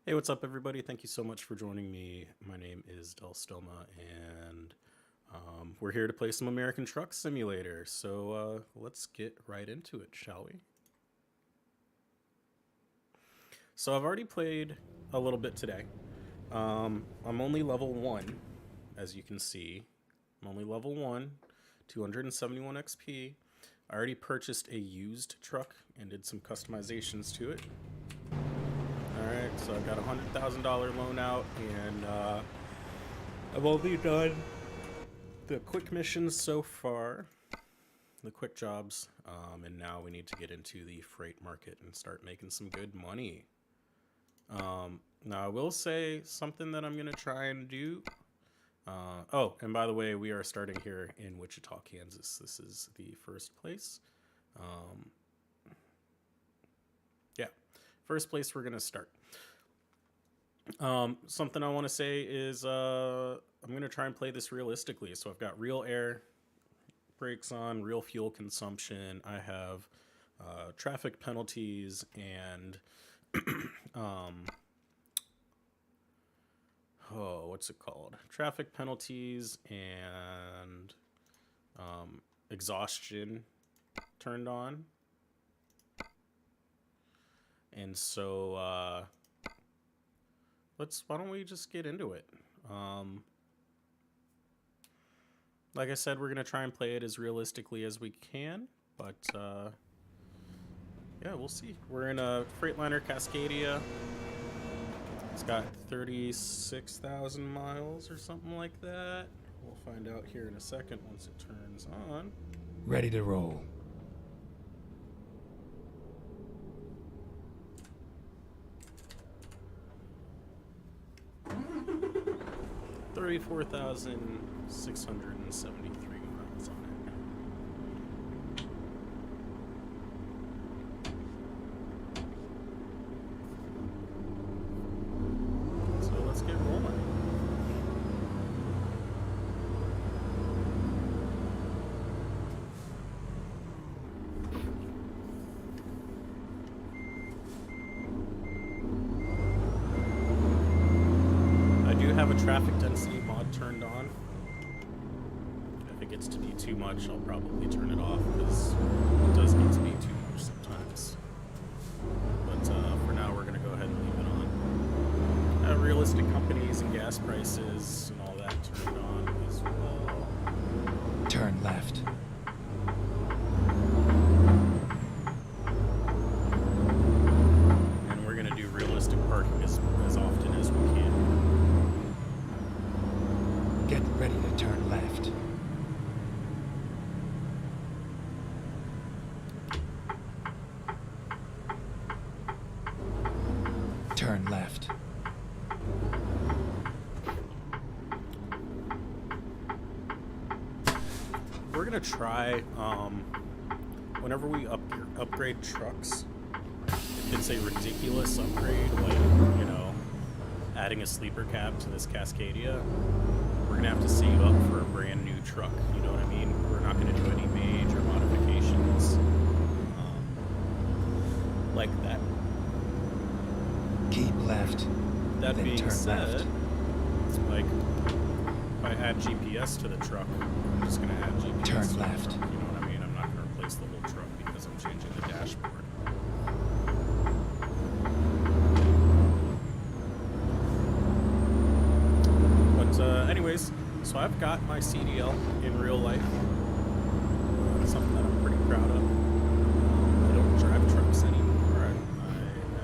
Hey, what's up, everybody? Thank you so much for joining me. My name is Del Stoma, and we're here to play some American Truck Simulator. So let's get right into it, shall we? So I've already played a little bit today. I'm only level 1, as you can see. I'm only level 1, 271 XP. I already purchased a used truck and did some customizations to it. Alright, so I got a $100,000 loan out, and I've only done the quick missions so far, the quick jobs, and now we need to get into the freight market and start making some good money. Now, I will say something that I'm going to try and do. Oh, and by the way, we are starting here in Wichita, Kansas. This is the first place. Yeah, first place we're going to start. Something I want to say is I'm going to try and play this realistically. So I've got real air brakes on, real fuel consumption. I have traffic penalties and what's it called? Traffic penalties and exhaustion turned on. And so why don't we just get into it? Like I said, we're going to try and play it as realistically as we can, but yeah, we'll see. We're in a Freightliner Cascadia. It's got 36,000 miles or something like that. We'll find out here in a second once it turns on. Ready to roll. $34,673 miles on it. So let's get rolling. I do have a traffic density mod turned on. If it gets to be too much, I'll probably turn it off because it does get to be too much sometimes. But for now, we're going to go ahead and leave it on. Realistic companies and gas prices and all that turned on as well. Turn left. And we're going to do realistic parking as often as we can. Get ready to turn left. Turn left. We're going to try, whenever we upgrade trucks, if it's a ridiculous upgrade, like, adding a sleeper cab to this Cascadia, we're going to have to save up for a brand new truck, you know what I mean? We're not going to do any major modifications like that. Keep left. That then being turn said, left. it's like, if I add GPS to the truck, I'm just going to add GPS Turn to the left. truck, you know what I mean? I'm not going to replace the whole truck because I'm changing the dashboard. But anyways, so I've got my CDL in real life. Something that I'm pretty proud of. I don't drive trucks anymore. I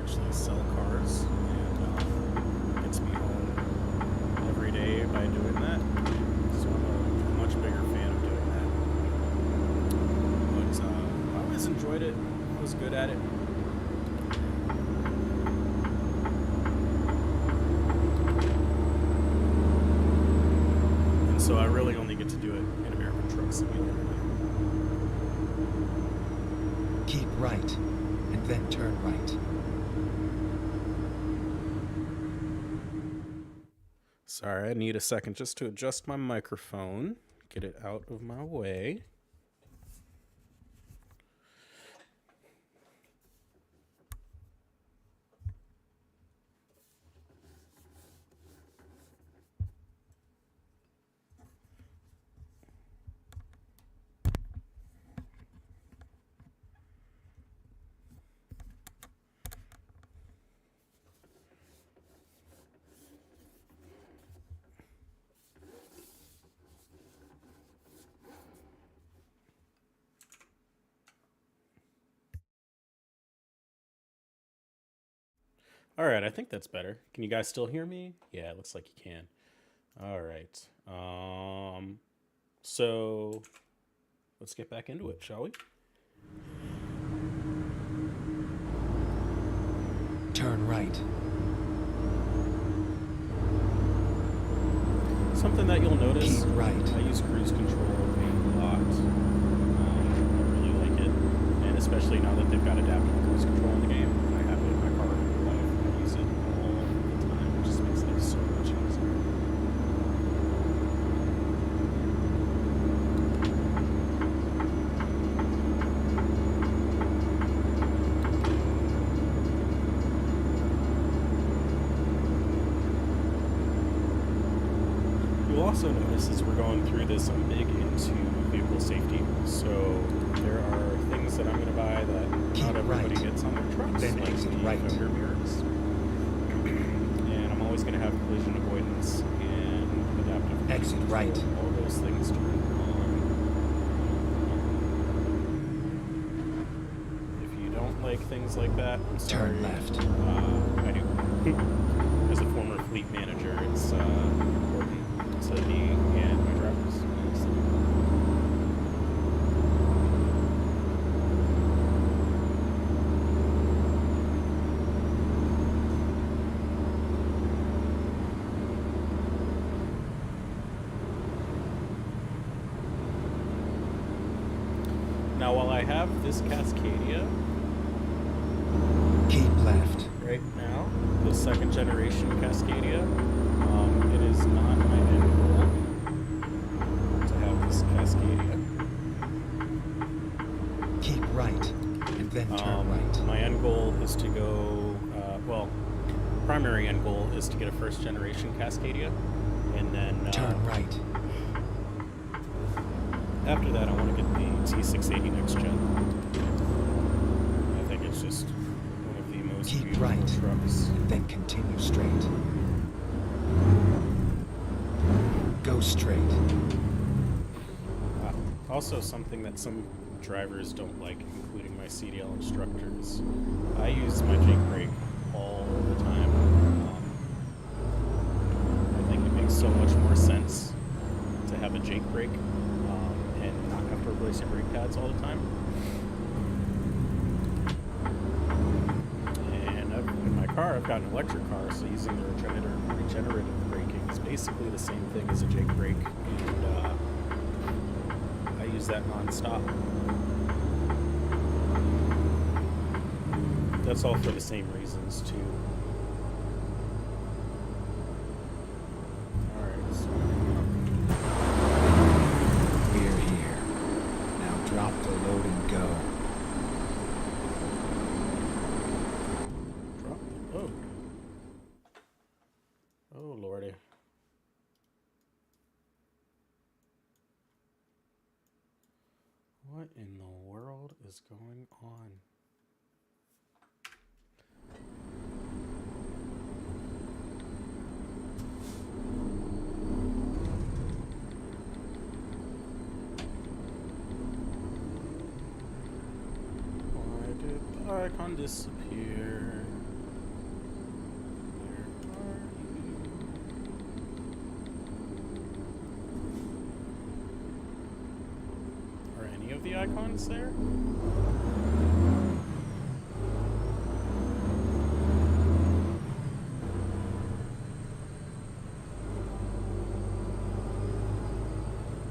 actually sell cars, and it gets me home every day by doing that. So I'm a much bigger fan of doing that. But I always enjoyed it. I was good at it. And so I really only get to do it in American Truck Simulator. Keep right. And then turn right. Sorry, I need a second just to adjust my microphone, get it out of my way. All right, I think that's better. Can you guys still hear me? Yeah, it looks like you can. All right. So let's get back into it, shall we? Turn right. Something that you'll notice, Keep right. I use cruise control a lot. I really like it. And especially now that they've got adaptive cruise control in the game, I have it in my car. I use it all the time. It just makes things so much easier. You'll also notice as we're going through this, I'm big into vehicle safety. So there are things that I'm going to buy that Keep not everybody right. gets on their trucks, Then like exit the right. fender mirrors. And I'm always going to have collision avoidance and adaptive cruise Exit control, right. all those things turned on. If you don't like things like that, I'm sorry. Turn left. I do. As a former fleet manager, it's important to me and my drivers. Now, while I have this Cascadia Keep left. right now, the second generation Cascadia, it is not my end goal to have this Cascadia. Keep right. And then turn right. My end goal is to go, primary end goal is to get a first generation Cascadia, and then Turn right. after that I want to get the T680 next gen. I think it's just one of the most Keep beautiful right. trucks. And then continue straight. Go straight. Also, something that some drivers don't like, including my CDL instructors, I use my jake brake all the time. I think it makes so much more sense to have a jake brake and not have to replace your brake pads all the time. And in my car, I've got an electric car, so using the regenerative braking is basically the same thing as a jake brake, and I use that non-stop. That's all for the same reasons too. Alright, so We're here. Now drop the load and go. drop the load. Oh lordy. What in the world is going on? Why did the icon disappear? Where are you? Are any of the icons there?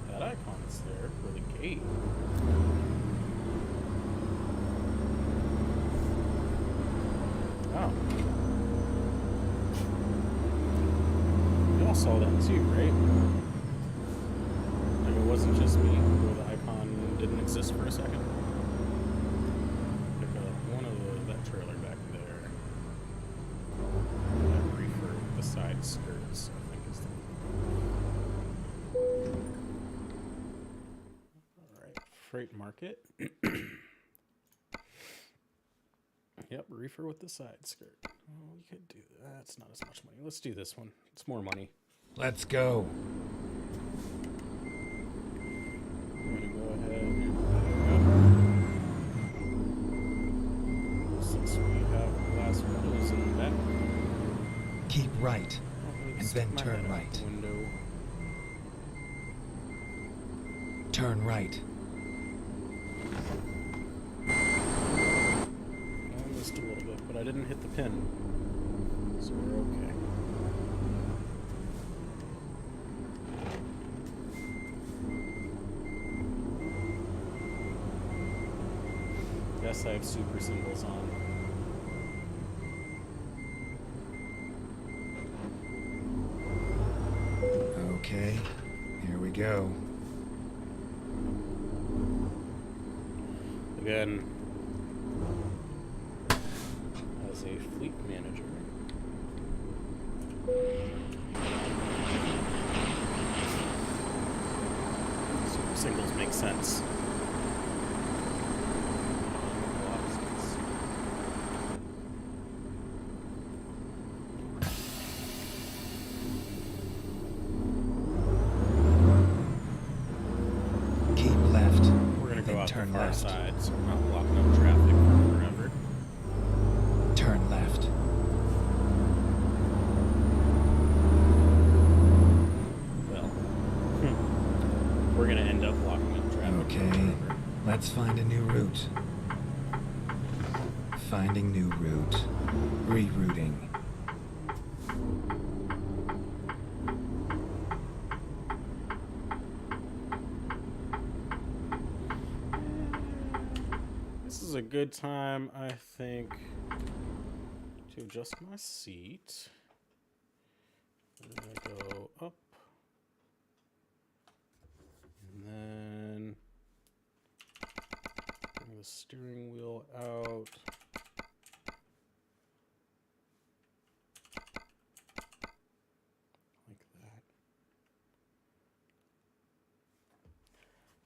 That icon's there for the gate. Oh. Y'all saw that too, right? Like it wasn't just me where the icon didn't exist for a second. Pick up one of that trailer back there. That reefer, the side skirts, I think is the Alright, freight market. Yep, reefer with the side skirt. Oh, we could do that. It's not as much money. Let's do this one. It's more money. Let's go. I'm gonna go ahead and since we have glass windows in the back. right, Oh, and stick then my turn head out right. the window. Turn right. I missed a little bit, but I didn't hit the pin, so we're okay. Yes, I have super symbols on. Okay, here we go. Again, as a fleet manager, super singles make sense. Keep left. We're gonna go then out the turn far left. side, so we're not blocking up traffic for forever. Turn left. Well, we're gonna end up blocking up traffic for Okay, forever. let's find a new route. Finding new route. Rerouting. This is a good time, I think, to adjust my seat. I'm gonna go up, and then bring the steering wheel out. Like that.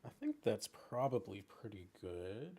I think that's probably pretty good.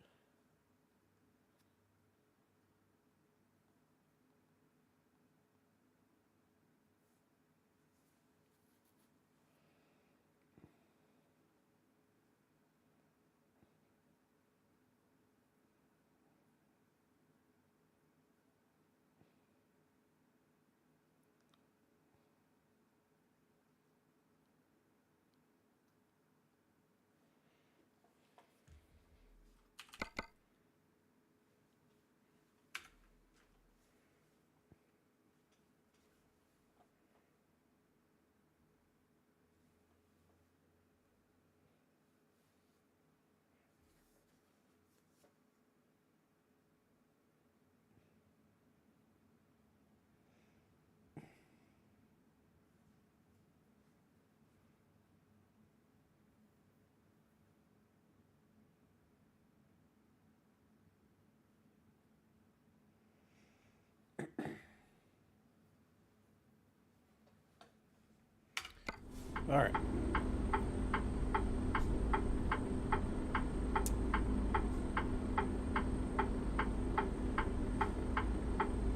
All right.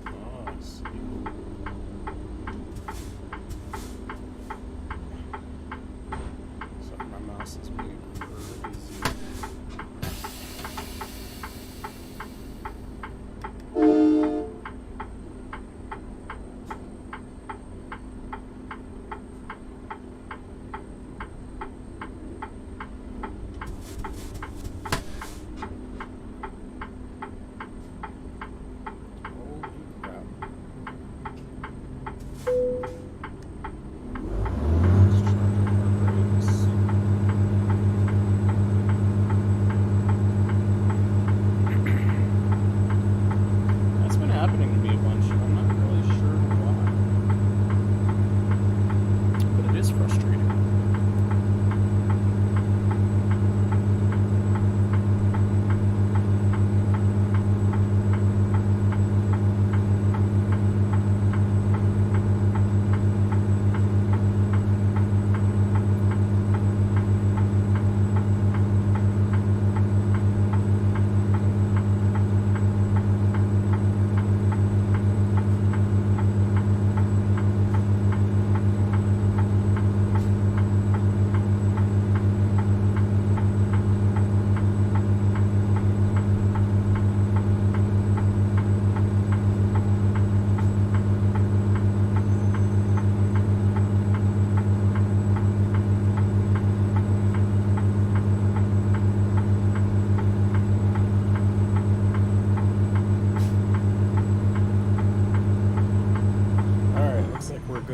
Oh, I see. Sorry, my mouse is being crazy.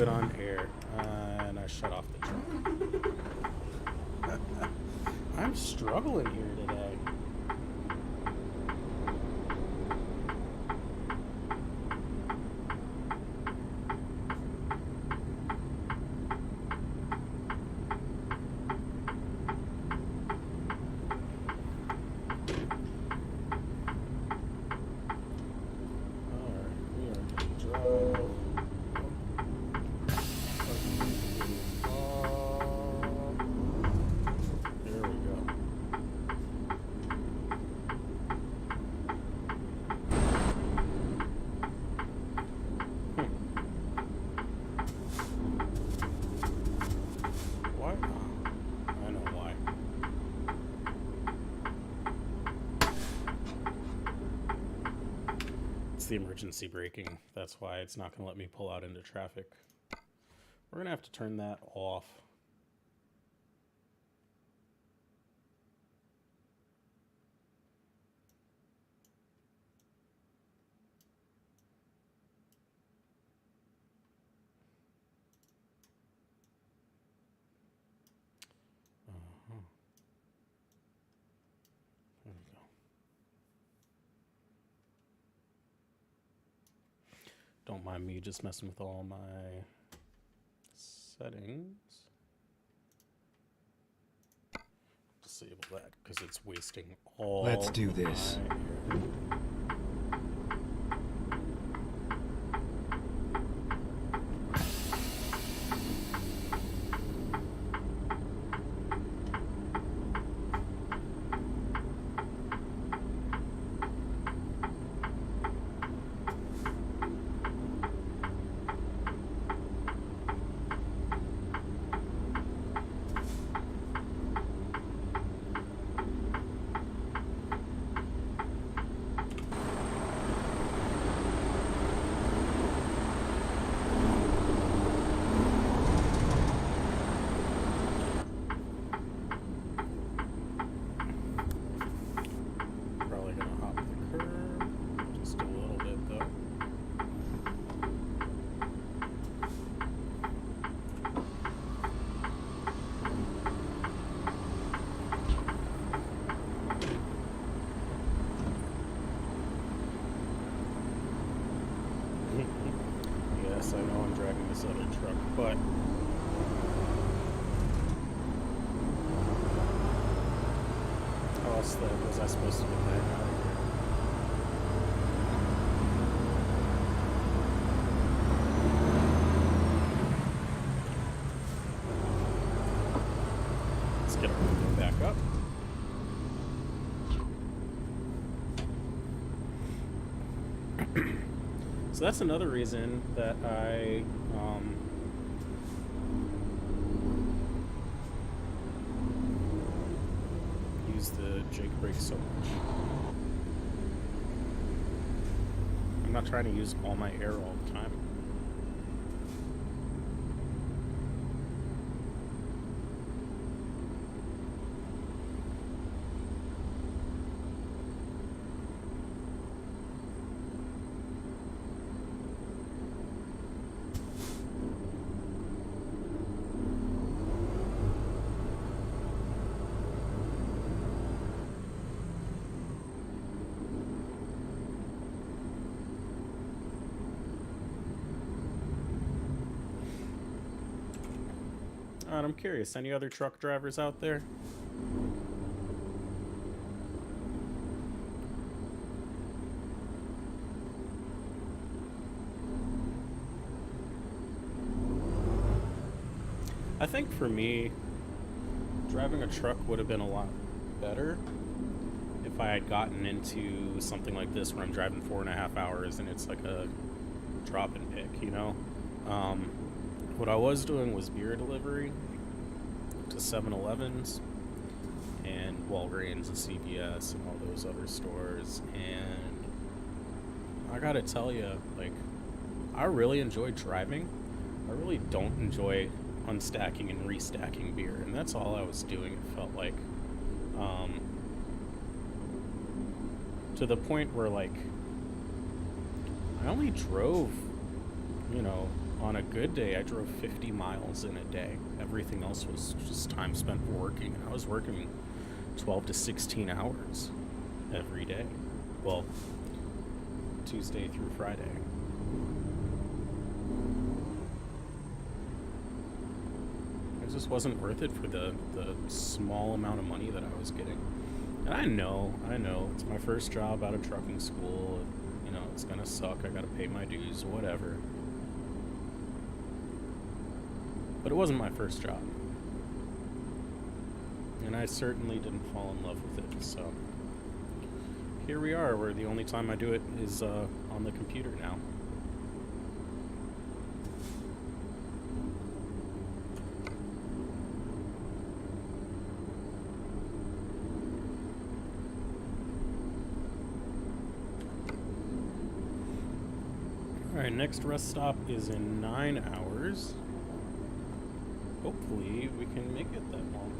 good on air. And I shut off the truck. I'm struggling here today. The emergency braking. That's why it's not going to let me pull out into traffic. We're going to have to turn that off. There we go. Don't mind me just messing with all my settings. Disable that because it's wasting all. Let's do this. Yes, I know I'm dragging this other truck, but how else was I supposed to get that out of here? Let's get everything back up. So that's another reason that I use the Jake brake so much. I'm not trying to use all my air all the time. And I'm curious, any other truck drivers out there? I think for me, driving a truck would have been a lot better if I had gotten into something like this where I'm driving 4.5 hours and it's like a drop and pick, you know? What I was doing was beer delivery to 7-Elevens and Walgreens and CVS and all those other stores, and I gotta tell you, like, I really enjoy driving. I really don't enjoy unstacking and restacking beer, and that's all I was doing, it felt like. To the point where, like, I only drove, you know, On a good day, I drove 50 miles in a day. Everything else was just time spent working. And I was working 12 to 16 hours every day. Well, Tuesday through Friday. It just wasn't worth it for the small amount of money that I was getting. And I know, it's my first job out of trucking school. You know, it's gonna suck. I gotta pay my dues, whatever. But it wasn't my first job. And I certainly didn't fall in love with it, so here we are, where the only time I do it is on the computer now. Alright, next rest stop is in 9 hours. Hopefully we can make it that long.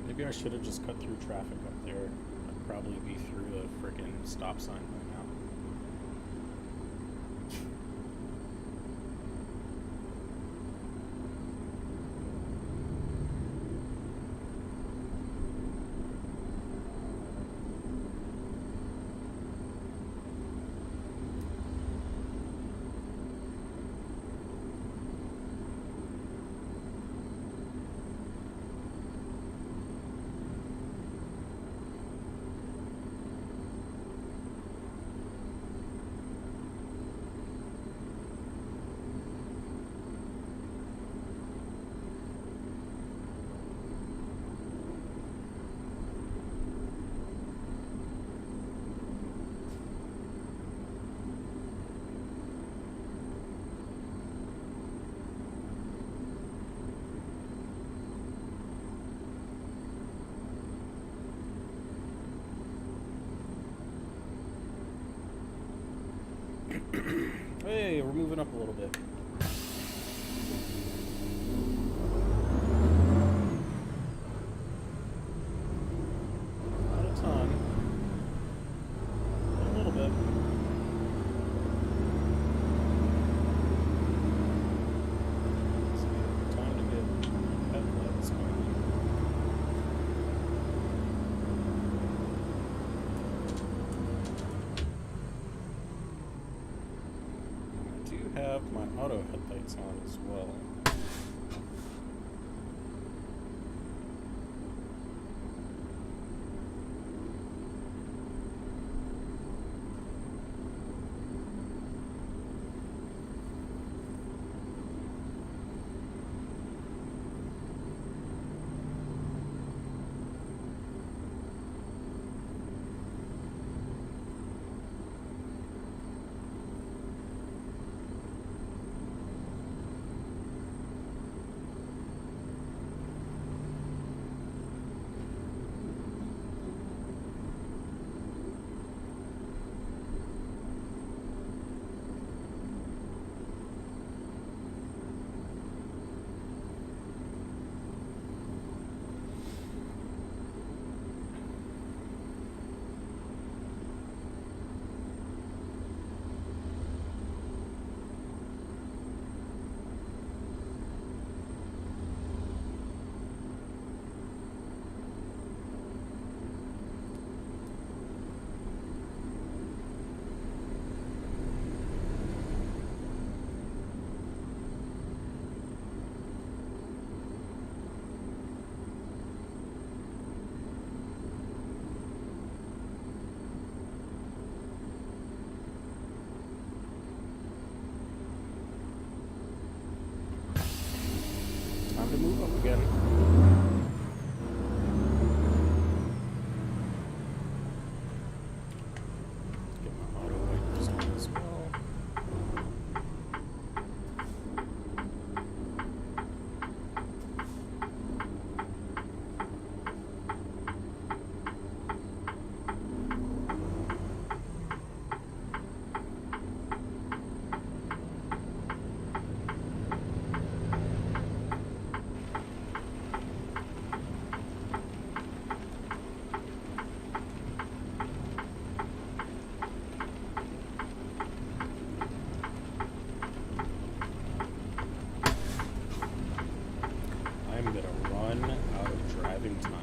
Maybe I should have just cut through traffic up there. I'd probably be through a frickin' stop sign by now. Hey, we're moving up a little bit. Not a ton. A little bit. So, time to get headlights going. Have my auto headlights on as well. Time to move up again. out of driving time.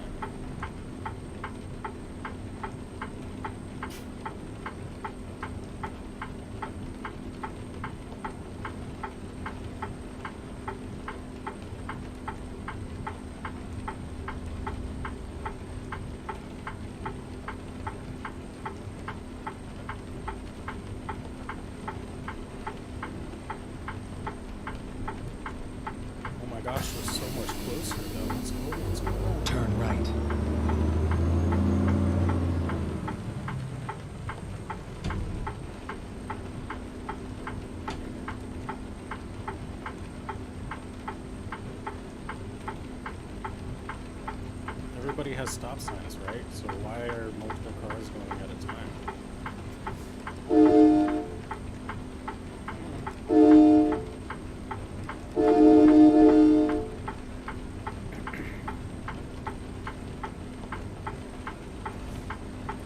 Oh my gosh, we're so much closer though. Let's go, let's go. Turn right. Everybody has stop signs, right? So why are multiple cars going at a time?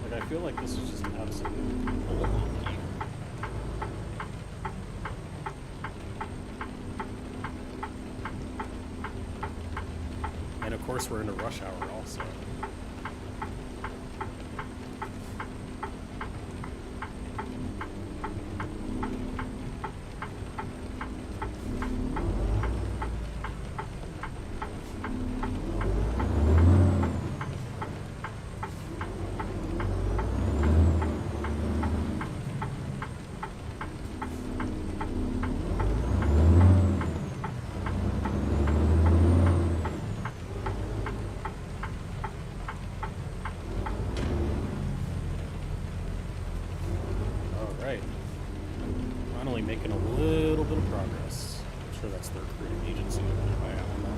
Like, I feel like this is just absolute malarkey. And of course we're in a rush hour also. Alright. Finally making a little bit of progress. I'm sure that's the recruiting agency over there by Alamo.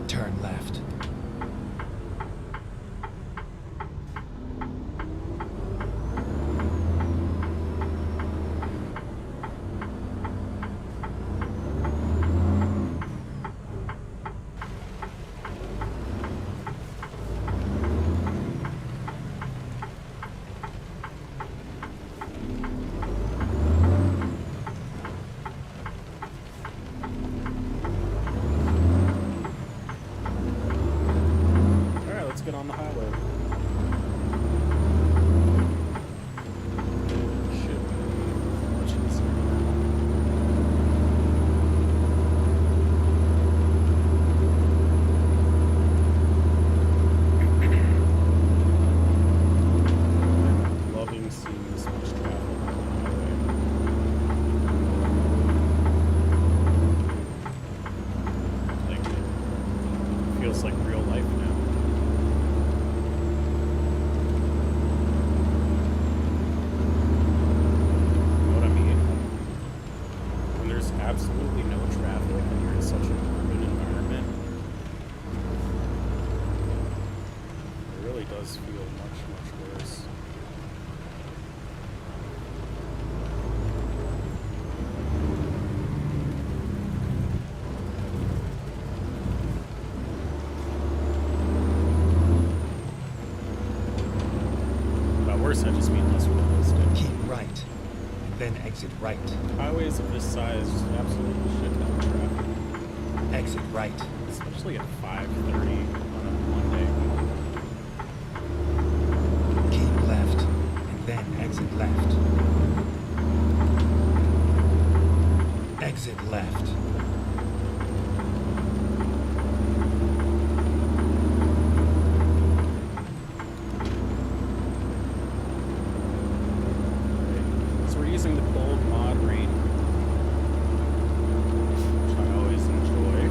Turn left. Alright, let's get on the highway. Should be much easier now. Loving seeing this much traffic on the highway. Like, it feels like real life now. You know what I mean? When there's absolutely no traffic and you're in such an urban environment, it really does feel much, much worse. By worse, I just mean less realistic. Keep right. Then exit right. Highways of this size just absolutely shit down traffic, Exit right. especially at 5:30 on a Monday. Keep left. And then exit left. Exit left. So we're using the cold mod rain, which I always enjoy.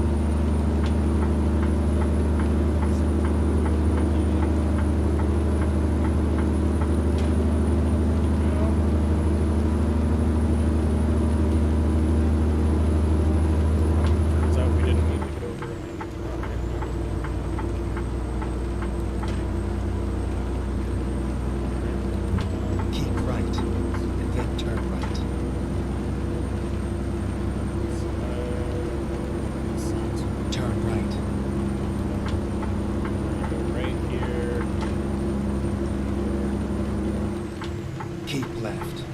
Keep left.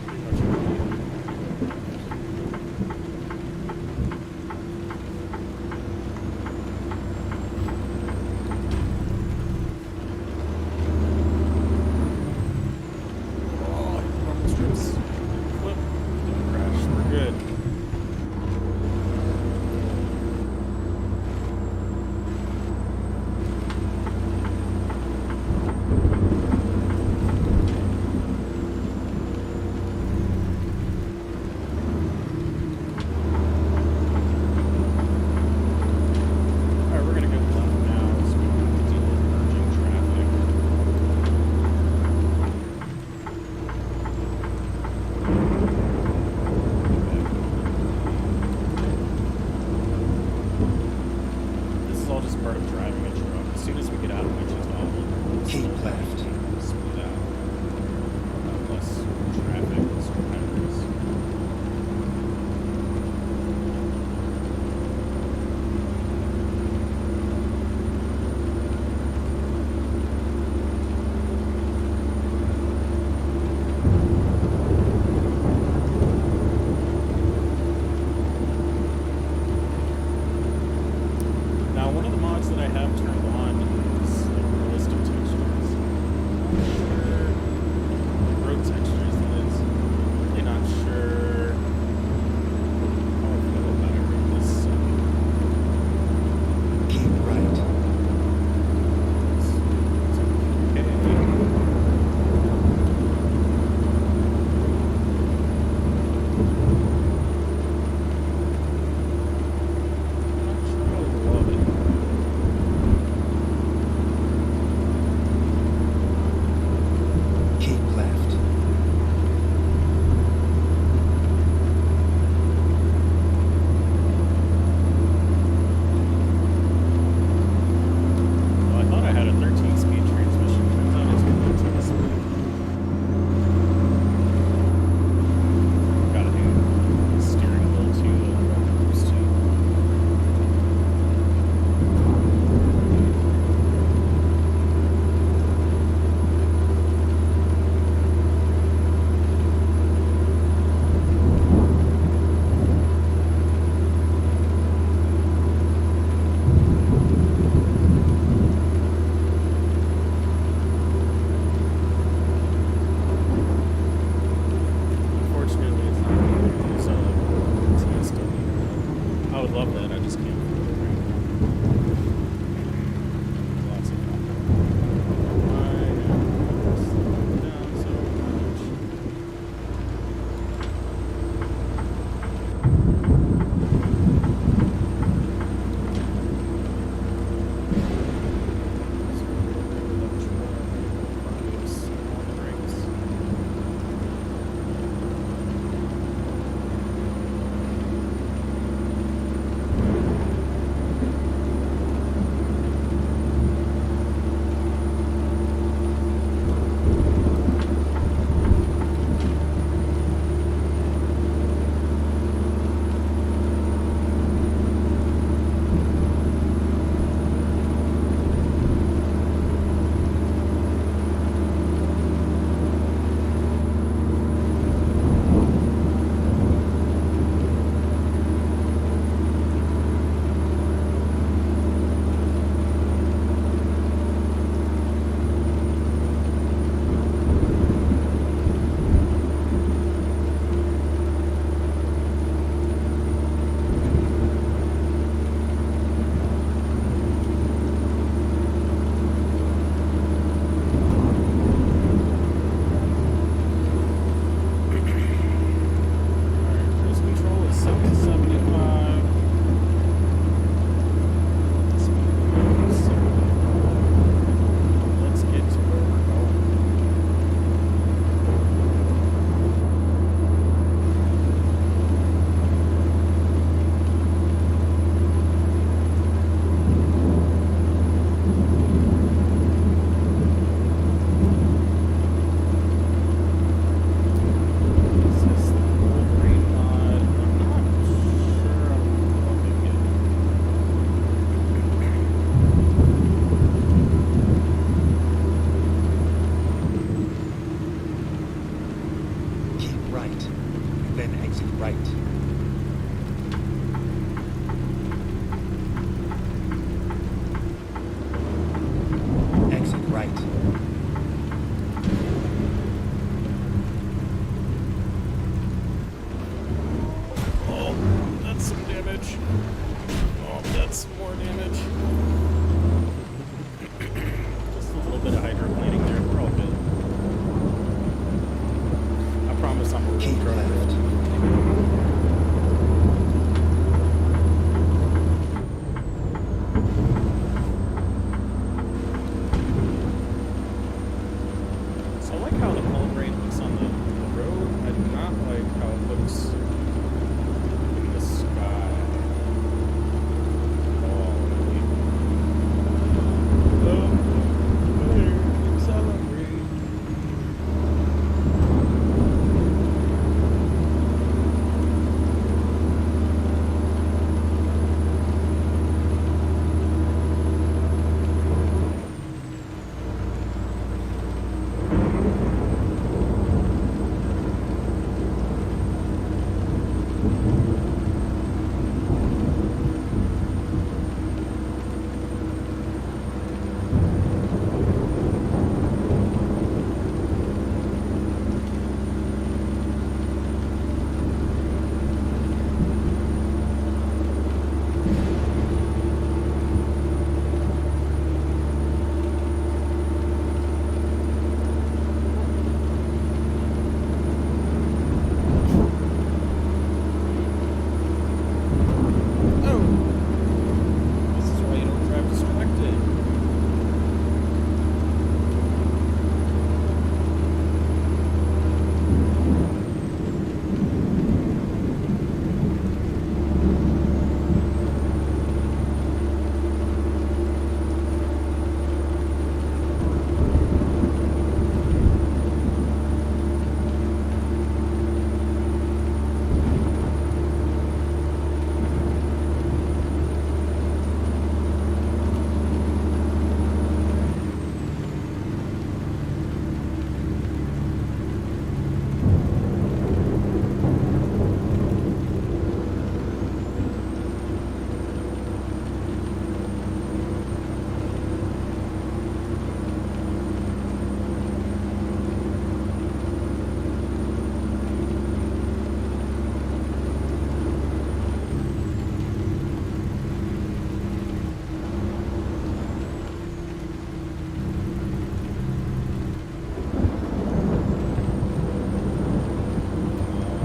Pretty much everything. Oh, almost trips. Flip. Didn't crash. We're good. Alright, we're gonna go left now so we can deal with merging traffic. This is all just part of driving a truck. As soon as we get out of Wichita, we'll Keep left. split out. Less traffic, less drivers. Now, one of the mods that I have turned on is like realistic textures. right. Exit right. Oh, that's some damage. Oh, that's some more damage. Just a little bit of hydroplaning there. We're all good. I promise I'm a real Keep drug left. So I like how the hull grade looks on the road. I do not like how it looks in the sky. Oh, accelerate. Oh! This is why you don't drive distracted.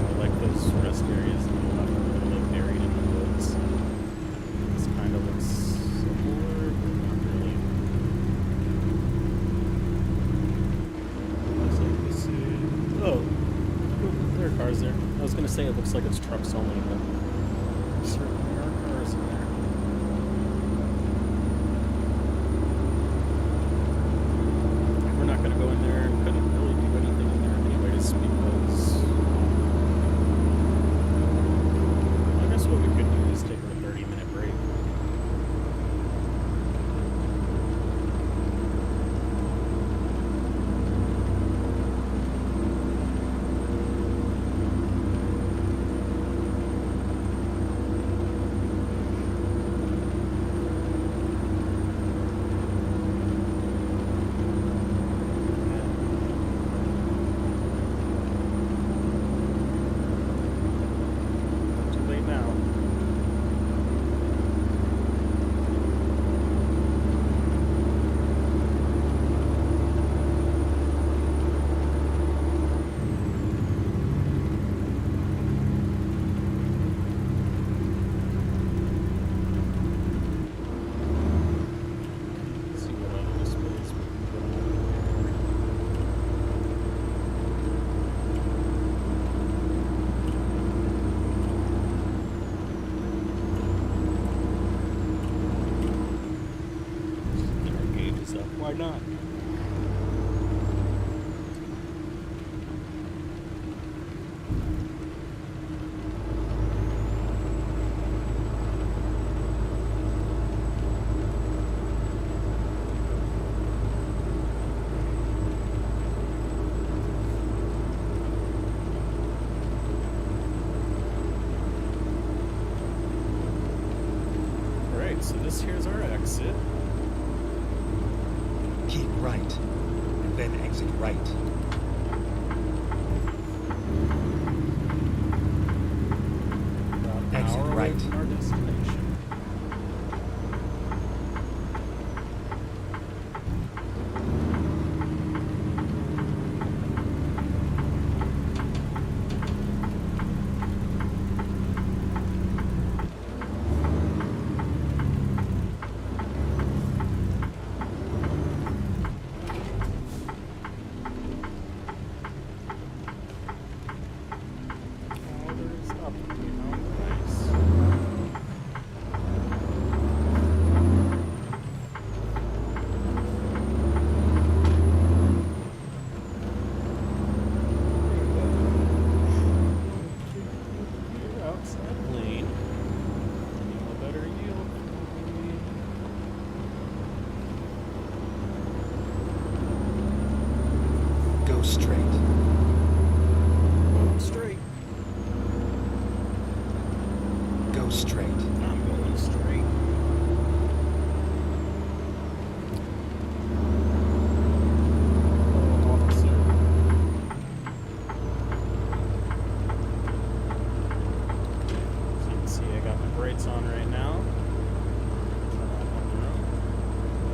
I like those rest areas in the left, that are like buried in the woods. This kind of looks similar, but not really. Looks like this is. Oh, there are cars there. I was gonna say it looks like it's trucks only, but there certainly are cars in there. We're not gonna go in there and couldn't really do anything in there anyways because I guess what we could do is take a 30-minute break. this here's our exit. Keep right, and then exit right. About an Exit hour away right. from our destination. Oh, there's up. Nice. Outside lane. A better yield. Go straight. Going straight. Go straight. I'm going straight. Oh, officer. As you can see, I got my brakes on right now. Turn off on the road.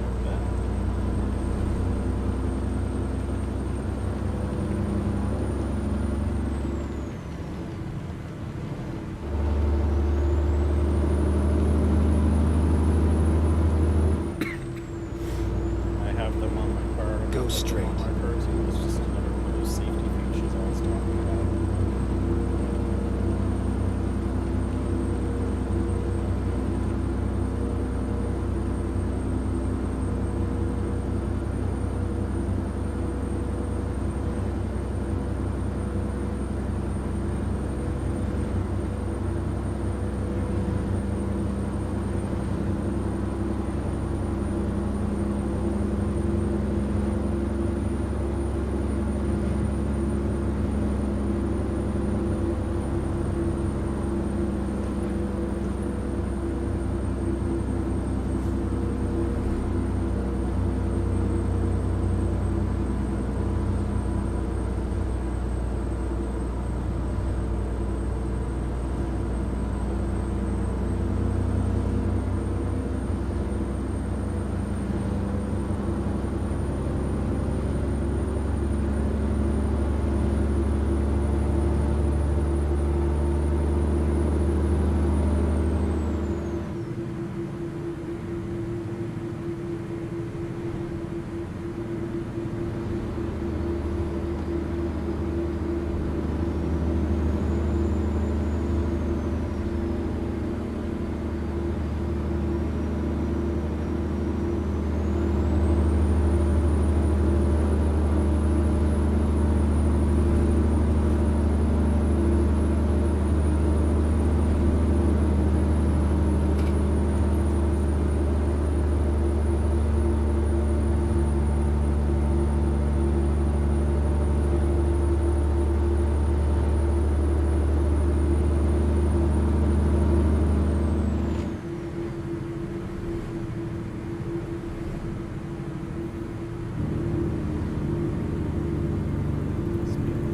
Like that. I have them on my car. Go I have them straight. on my car too. It's just another one of those safety features I was talking about.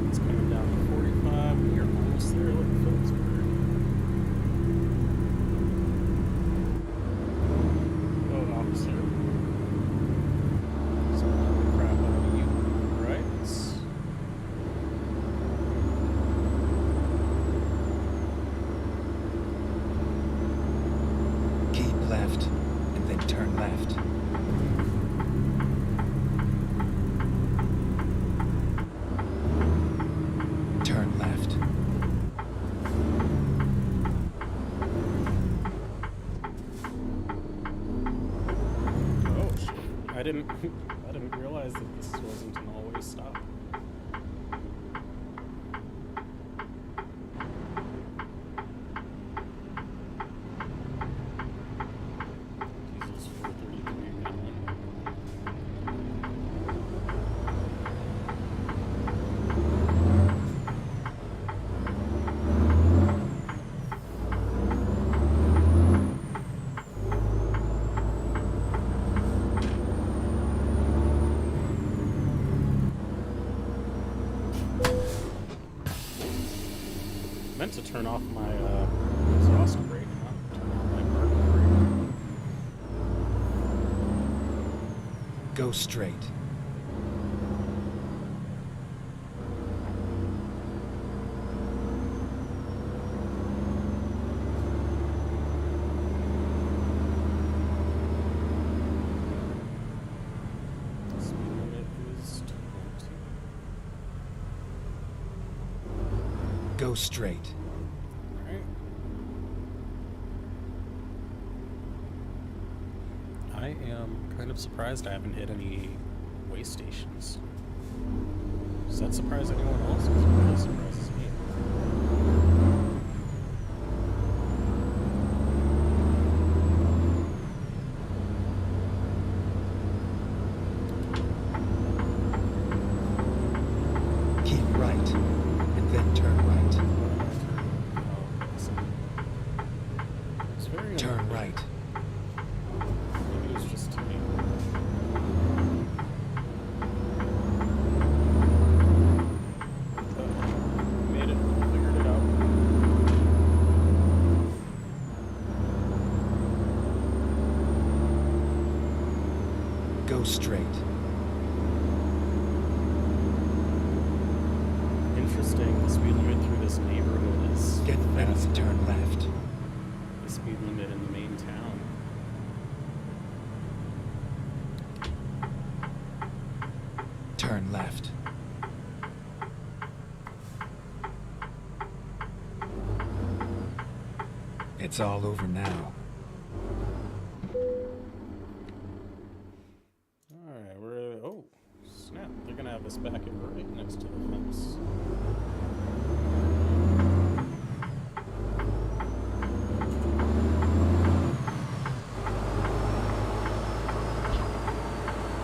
It's coming down to 45. We are almost there, like Phillipsburg. Oh, officer. Slap the crap out of you. Right? Keep left, and then turn left. Turn left. Oh, shit. I didn't realize that this wasn't an always stop. Diesel's 433 a gallon. meant to turn off my exhaust brake, not turn on my parking brake. Go straight. Speed limit is 20. Go straight. Alright. I am kind of surprised I haven't hit any way stations. Does that surprise anyone else? 'Cause it really surprises me. Keep right, and then turn right. It's very Turn unclear. right. Maybe it was just to me. Made it. Figured it out. Go straight. Interesting. The speed limit through this neighborhood is Get ready to faster turn left. than the speed limit in the main town. Turn left. It's all over now. Alright, we're. Oh, snap. They're gonna have us back it right next to the fence.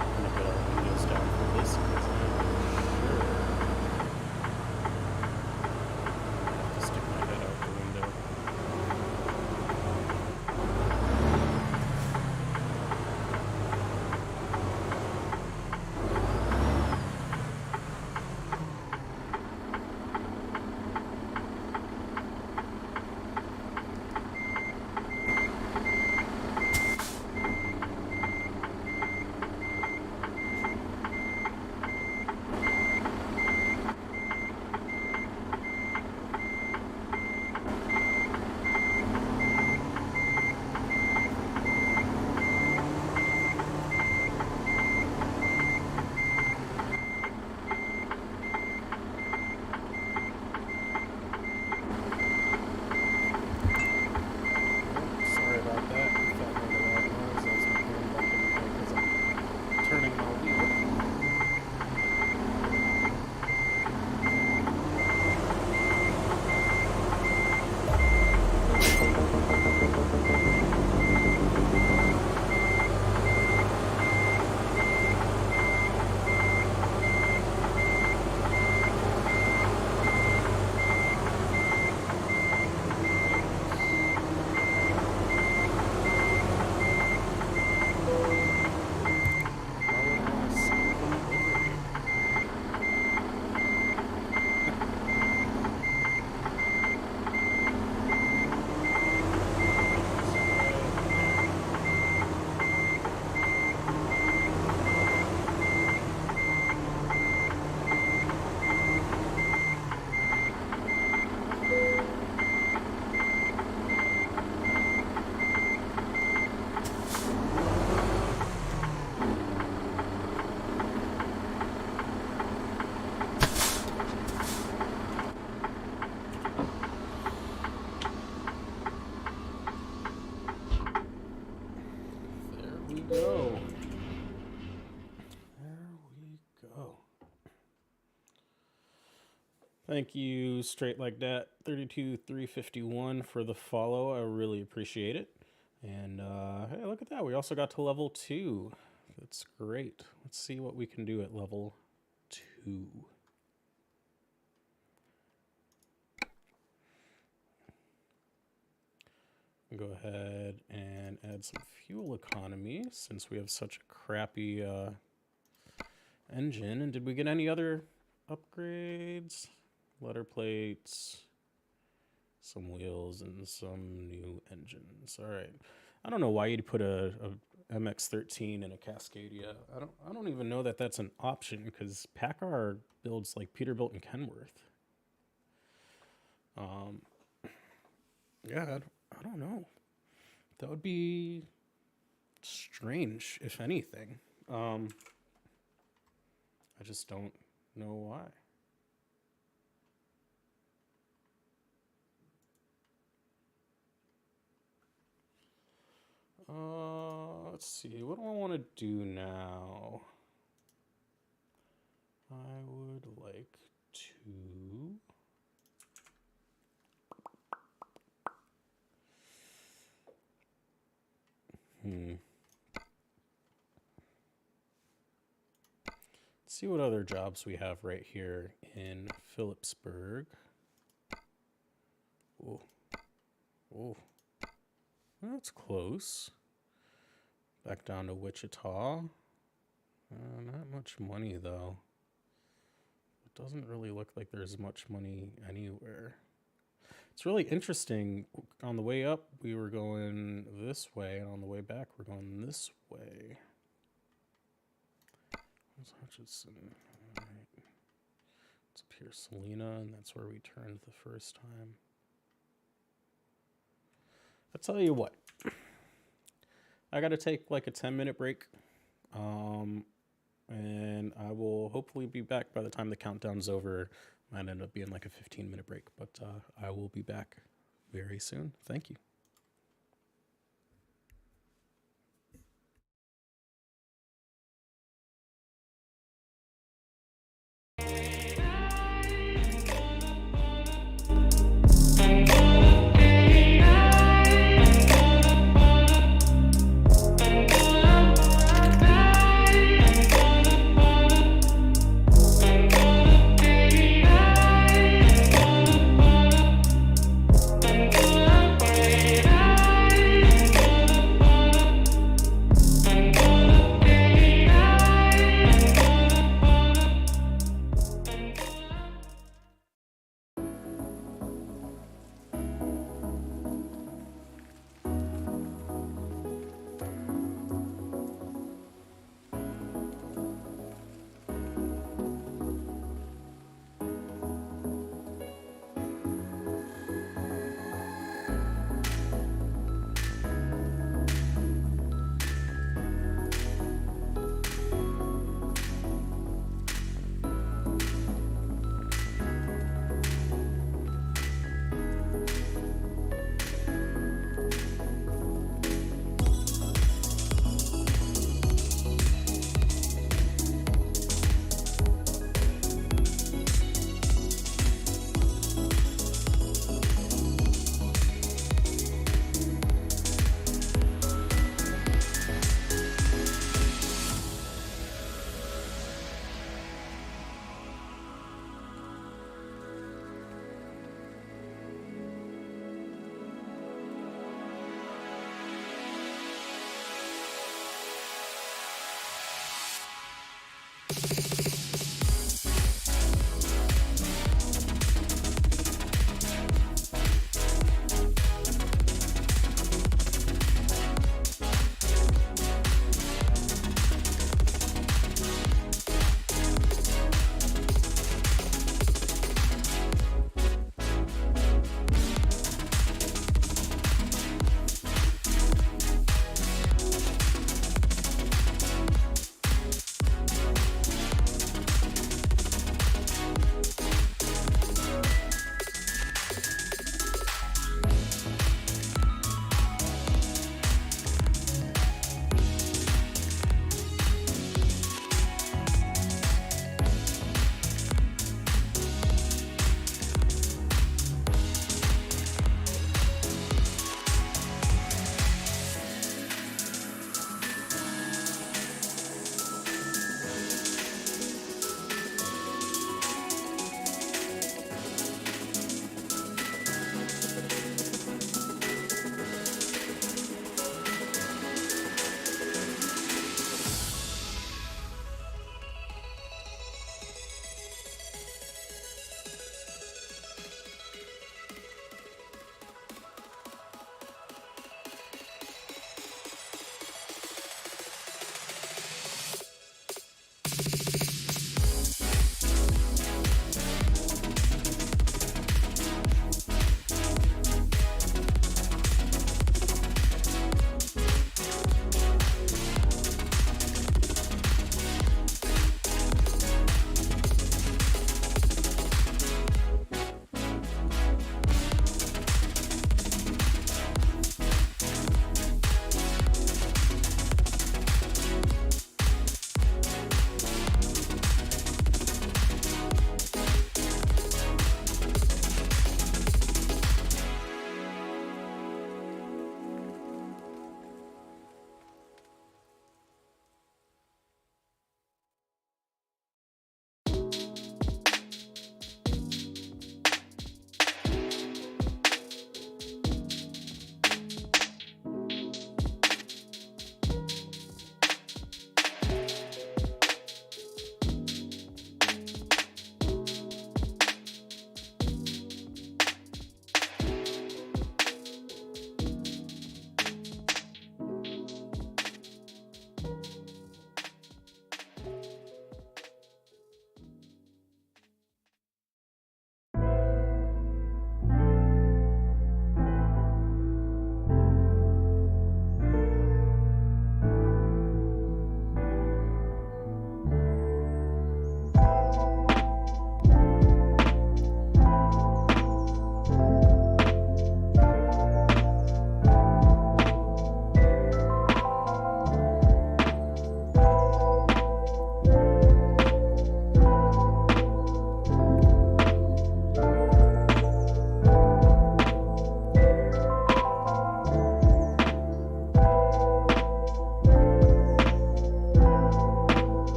I'm gonna put our windows down for this because I'm sure I have to stick my head out the window. Sorry about that. If that made a loud noise, that's my hand bumping because I'm turning my wheel. Why would I want to speed them over me? There we go. There we go. Thank you, Straight Like That 32351 for the follow. I really appreciate it. And hey, look at that. We also got to level 2. That's great. Let's see what we can do at level 2. Go ahead and add some fuel economy since we have such a crappy engine. And did we get any other upgrades? Letter plates. some wheels, and some new engines. All right. I don't know why you'd put a MX-13 in a Cascadia. I don't even know that that's an option because PACCAR builds like Peterbilt and Kenworth. Yeah, I don't know. That would be strange, if anything. I just don't know why. Let's see. What do I want to do now? I would like to... Let's see what other jobs we have right here in Phillipsburg. Oh. Oh. That's close. Back down to Wichita. Not much money, though. It doesn't really look like there's much money anywhere. It's really interesting. On the way up, we were going this way, and on the way back, we're going this way. Where's Hutchinson? All right. It's up here, Salina, and that's where we turned the first time. I'll tell you what. I got to take like a 10-minute break. And I will hopefully be back by the time the countdown's over. Might end up being like a 15-minute break, but I will be back very soon. Thank you.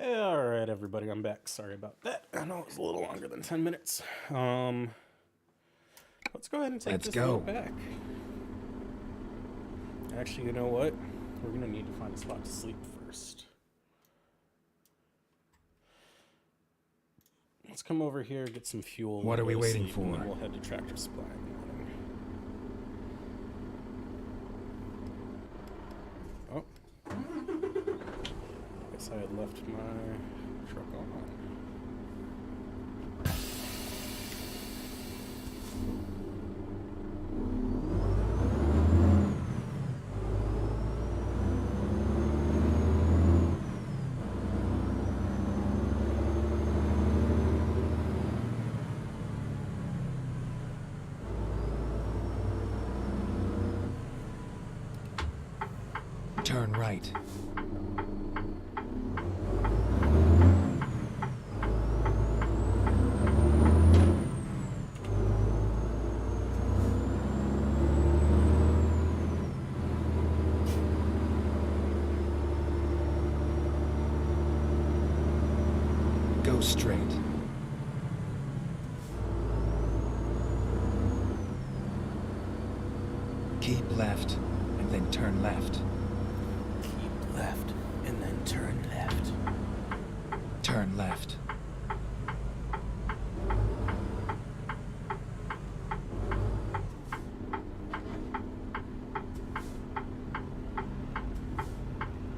All right, everybody, I'm back. Sorry about that. I know it was a little longer than 10 minutes. Let's go ahead and take Let's this go. road back. Actually, you know what? We're gonna need to find a spot to sleep first. Let's come over here, get some fuel. What and are we go to waiting sleep, and then for? we'll head to Tractor Supply in the morning. Oh. Guess I had left my truck on. Turn right. Go straight. Keep left, and then turn left. Keep left, and then turn left. Turn left.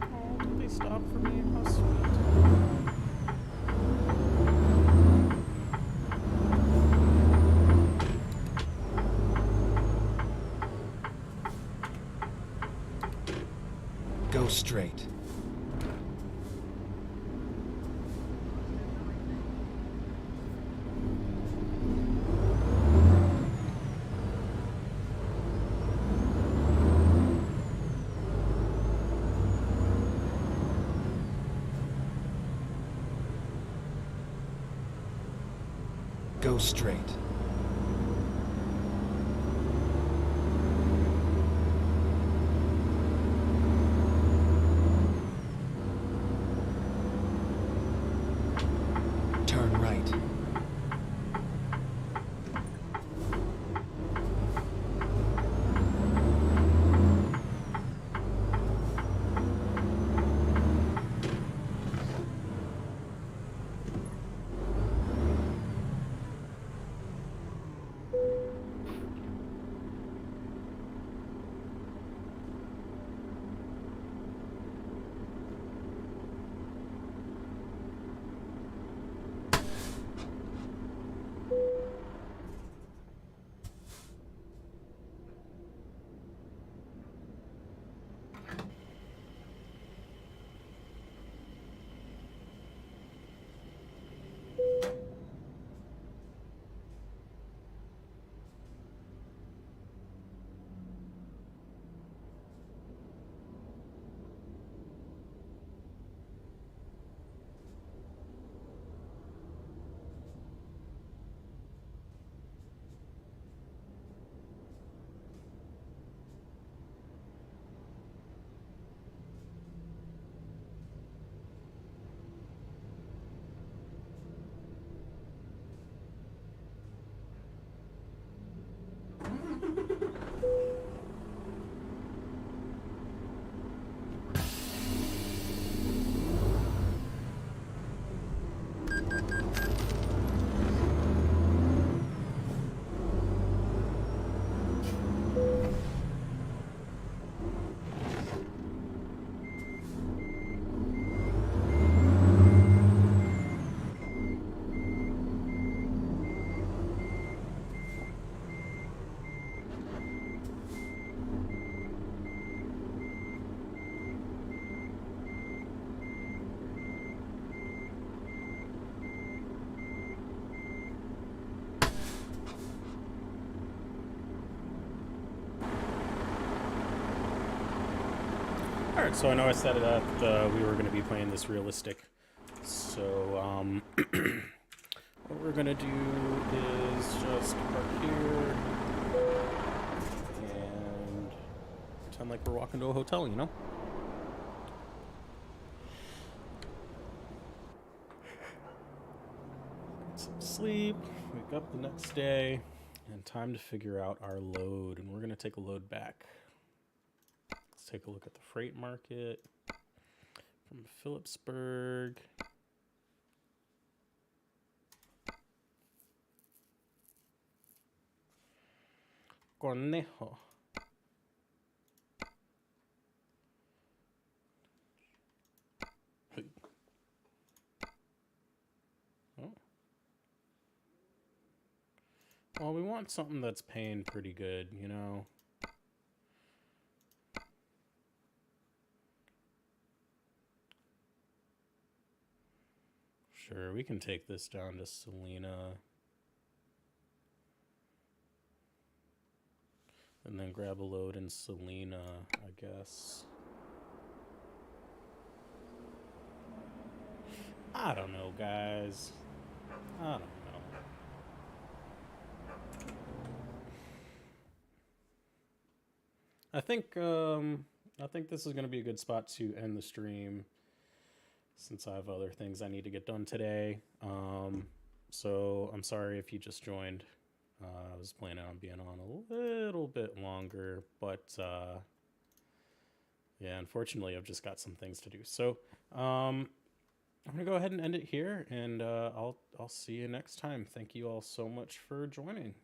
Oh, did they stop for me? How sweet. Go straight. Go straight. Turn right. Alright, so I know I said that we were going to be playing this realistic. So, what we're going to do is just park here and pretend like we're walking to a hotel, you know? sleep, wake up the next day, and time to figure out our load. And we're going to take a load back. Let's take a look at the freight market from Phillipsburg. Cornejo. Oh. Well, we want something that's paying pretty good, you know? Sure, we can take this down to Selena. And then grab a load in Selena, I guess. I don't know, guys. I don't know. I think this is going to be a good spot to end the stream, since I have other things I need to get done today. So I'm sorry if you just joined. I was planning on being on a little bit longer, but yeah, unfortunately, I've just got some things to do. So I'm gonna go ahead and end it here, and I'll see you next time. Thank you all so much for joining.